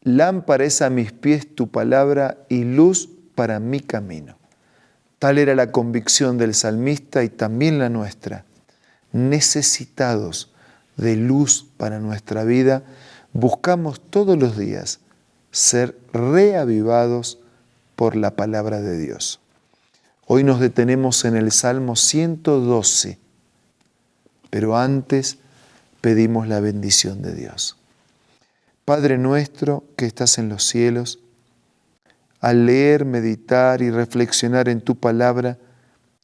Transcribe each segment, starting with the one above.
Lámpara es a mis pies tu palabra y luz para mi camino. Tal era la convicción del salmista y también la nuestra. Necesitados de luz para nuestra vida, buscamos todos los días ser reavivados por la palabra de Dios. Hoy nos detenemos en el Salmo 112, pero antes pedimos la bendición de Dios. Padre nuestro que estás en los cielos, al leer, meditar y reflexionar en tu palabra,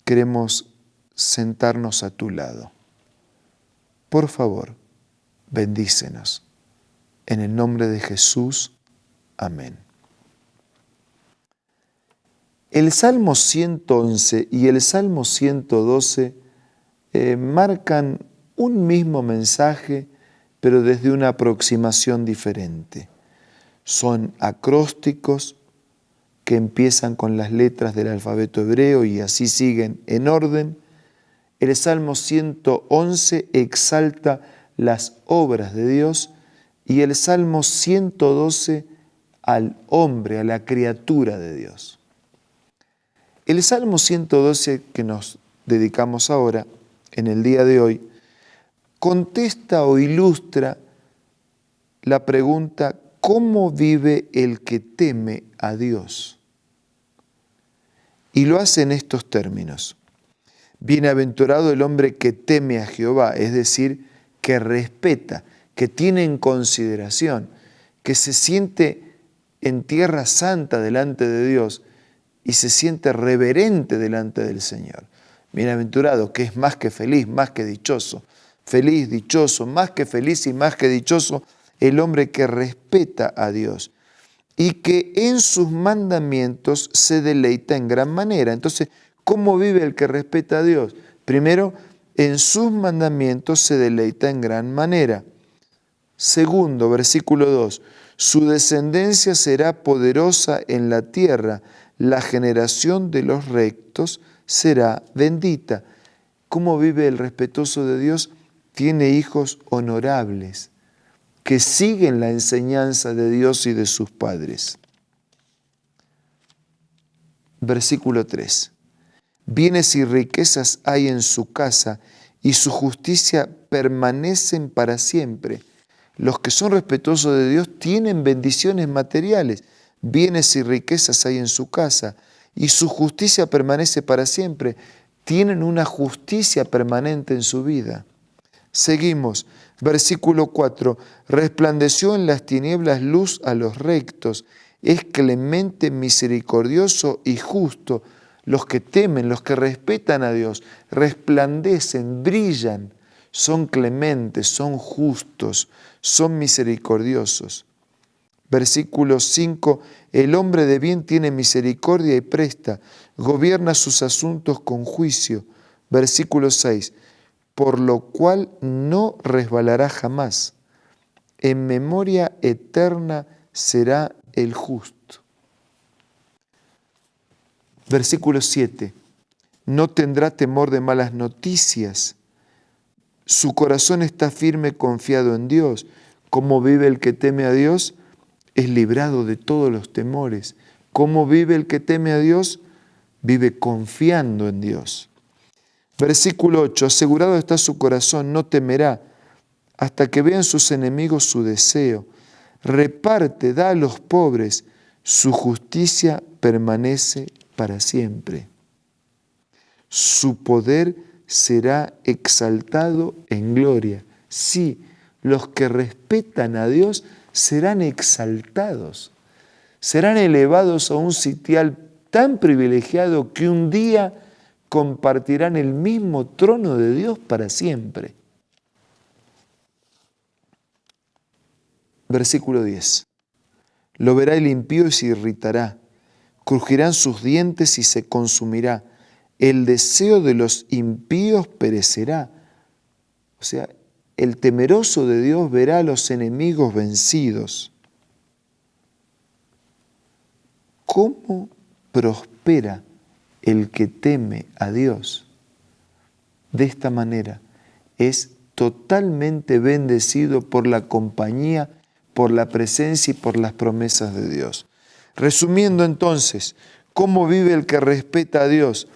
queremos sentarnos a tu lado. Por favor, bendícenos. En el nombre de Jesús, amén. El Salmo 111 y el Salmo 112 marcan un mismo mensaje, pero desde una aproximación diferente. Son acrósticos que empiezan con las letras del alfabeto hebreo y así siguen en orden. El Salmo 111 exalta las obras de Dios y el Salmo 112 al hombre, a la criatura de Dios. El Salmo 112 que nos dedicamos ahora, en el día de hoy, contesta o ilustra la pregunta: ¿cómo vive el que teme a Dios? Y lo hace en estos términos: bienaventurado el hombre que teme a Jehová, es decir, que respeta, que tiene en consideración, que se siente en tierra santa delante de Dios y se siente reverente delante del Señor. Bienaventurado, que es más que feliz, más que dichoso. Feliz, dichoso, más que feliz y más que dichoso, el hombre que respeta a Dios y que en sus mandamientos se deleita en gran manera. Entonces, ¿cómo vive el que respeta a Dios? Primero, en sus mandamientos se deleita en gran manera. Segundo, versículo 2, su descendencia será poderosa en la tierra, la generación de los rectos será bendita. ¿Cómo vive el respetuoso de Dios? Tiene hijos honorables, que siguen la enseñanza de Dios y de sus padres. Versículo 3. Bienes y riquezas hay en su casa, y su justicia permanecen para siempre. Los que son respetuosos de Dios tienen bendiciones materiales. Bienes y riquezas hay en su casa, y su justicia permanece para siempre. Tienen una justicia permanente en su vida. Seguimos, versículo 4. Resplandeció en las tinieblas luz a los rectos. Es clemente, misericordioso y justo. Los que temen, los que respetan a Dios, resplandecen, brillan, son clementes, son justos, son misericordiosos. Versículo 5. El hombre de bien tiene misericordia y presta, gobierna sus asuntos con juicio. Versículo 6. Por lo cual no resbalará jamás. En memoria eterna será el justo. Versículo 7. No tendrá temor de malas noticias. Su corazón está firme, confiado en Dios. ¿Cómo vive el que teme a Dios? Es librado de todos los temores. ¿Cómo vive el que teme a Dios? Vive confiando en Dios. Versículo 8. Asegurado está su corazón, no temerá, hasta que vean sus enemigos su deseo. Reparte, da a los pobres, su justicia permanece para siempre. Su poder será exaltado en gloria. Sí, los que respetan a Dios serán exaltados, serán elevados a un sitial tan privilegiado que un día compartirán el mismo trono de Dios para siempre. Versículo 10. Lo verá el impío y se irritará. Crujirán sus dientes y se consumirá. El deseo de los impíos perecerá. O sea, el temeroso de Dios verá a los enemigos vencidos. ¿Cómo prospera el que teme a Dios? De esta manera es totalmente bendecido por la compañía, por la presencia y por las promesas de Dios. Resumiendo entonces, ¿cómo vive el que respeta a Dios?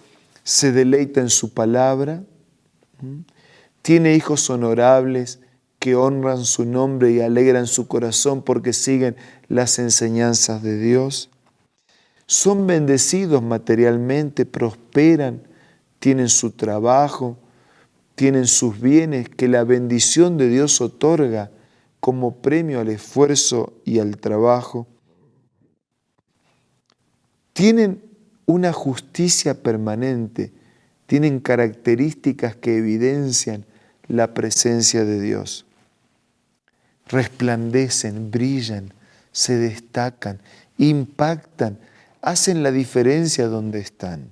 Se deleita en su palabra, tiene hijos honorables que honran su nombre y alegran su corazón porque siguen las enseñanzas de Dios. Son bendecidos materialmente, prosperan, tienen su trabajo, tienen sus bienes que la bendición de Dios otorga como premio al esfuerzo y al trabajo. Tienen una justicia permanente, tienen características que evidencian la presencia de Dios. Resplandecen, brillan, se destacan, impactan, hacen la diferencia donde están.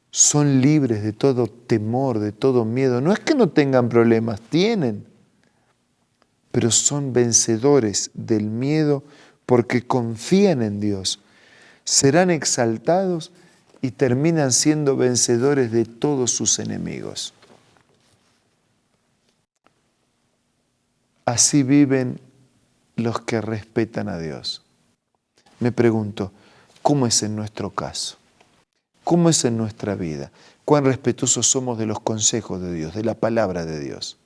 Son libres de todo temor, de todo miedo. No es que no tengan problemas, tienen, pero son vencedores del miedo porque confían en Dios. Serán exaltados y terminan siendo vencedores de todos sus enemigos. Así viven los que respetan a Dios. Me pregunto, ¿cómo es en nuestro caso? ¿Cómo es en nuestra vida? ¿Cuán respetuosos somos de los consejos de Dios, de la palabra de Dios?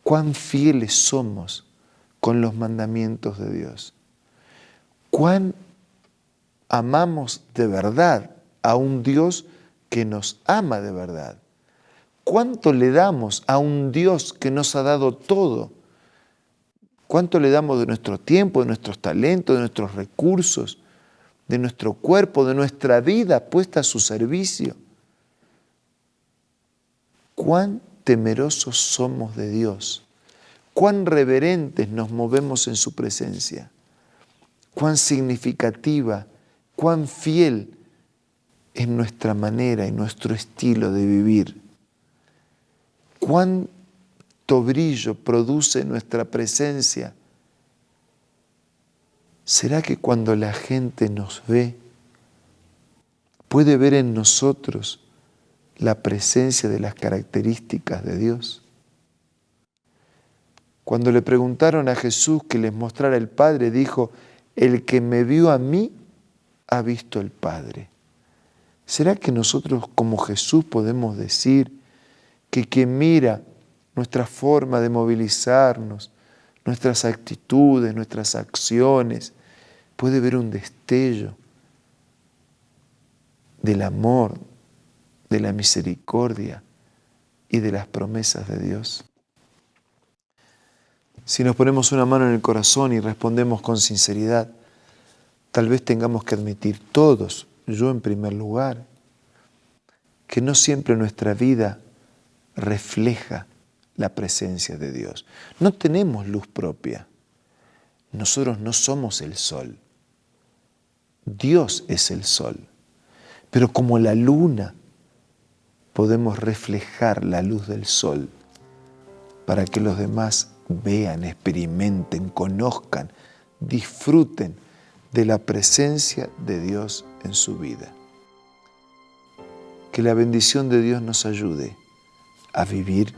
¿Cuán fieles somos con los mandamientos de Dios? ¿Cuán amamos de verdad a un Dios que nos ama de verdad? ¿Cuánto le damos a un Dios que nos ha dado todo? ¿Cuánto le damos de nuestro tiempo, de nuestros talentos, de nuestros recursos, de nuestro cuerpo, de nuestra vida puesta a su servicio? ¿Cuán temerosos somos de Dios? ¿Cuán reverentes nos movemos en su presencia? ¿Cuán significativa, cuán fiel es nuestra manera y nuestro estilo de vivir? ¿Cuánto brillo produce nuestra presencia? ¿Será que cuando la gente nos ve, puede ver en nosotros la presencia de las características de Dios? Cuando le preguntaron a Jesús que les mostrara el Padre, dijo, el que me vio a mí, ha visto el Padre. ¿Será que nosotros como Jesús podemos decir que quien mira nuestra forma de movilizarnos, nuestras actitudes, nuestras acciones, puede ver un destello del amor, de la misericordia y de las promesas de Dios? Si nos ponemos una mano en el corazón y respondemos con sinceridad, tal vez tengamos que admitir todos, yo en primer lugar, que no siempre nuestra vida refleja la presencia de Dios. No tenemos luz propia. Nosotros no somos el sol. Dios es el sol. Pero como la luna, podemos reflejar la luz del sol para que los demás vean, experimenten, conozcan, disfruten de la presencia de Dios en su vida. Que la bendición de Dios nos ayude a vivir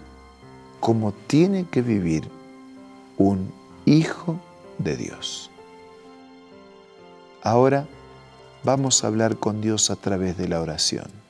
como tiene que vivir un hijo de Dios. Ahora vamos a hablar con Dios a través de la oración.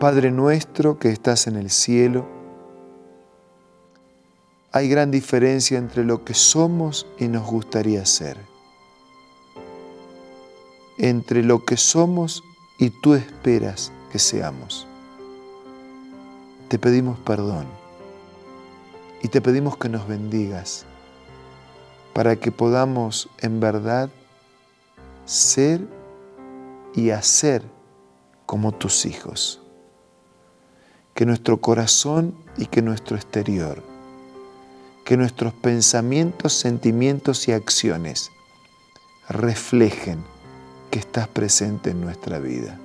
Padre nuestro que estás en el cielo, hay gran diferencia entre lo que somos y nos gustaría ser. Entre lo que somos y tú esperas que seamos. Te pedimos perdón y te pedimos que nos bendigas para que podamos en verdad ser y hacer como tus hijos. Que nuestro corazón y que nuestro exterior, que nuestros pensamientos, sentimientos y acciones reflejen que estás presente en nuestra vida.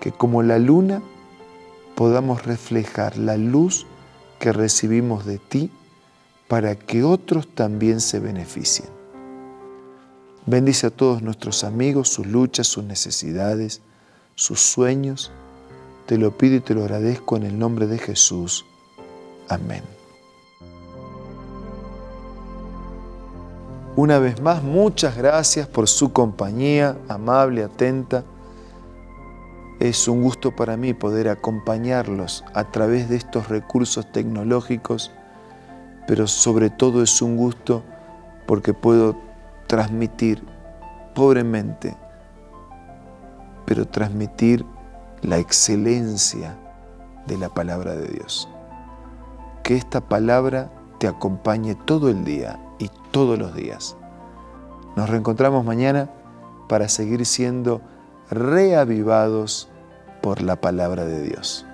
Que como la luna podamos reflejar la luz que recibimos de ti para que otros también se beneficien. Bendice a todos nuestros amigos, sus luchas, sus necesidades, sus sueños. Te lo pido y te lo agradezco en el nombre de Jesús. Amén. Una vez más, muchas gracias por su compañía amable, atenta. Es un gusto para mí poder acompañarlos a través de estos recursos tecnológicos, pero sobre todo es un gusto porque puedo transmitir pobremente, pero transmitir la excelencia de la palabra de Dios. Que esta palabra te acompañe todo el día y todos los días. Nos reencontramos mañana para seguir siendo reavivados por la palabra de Dios.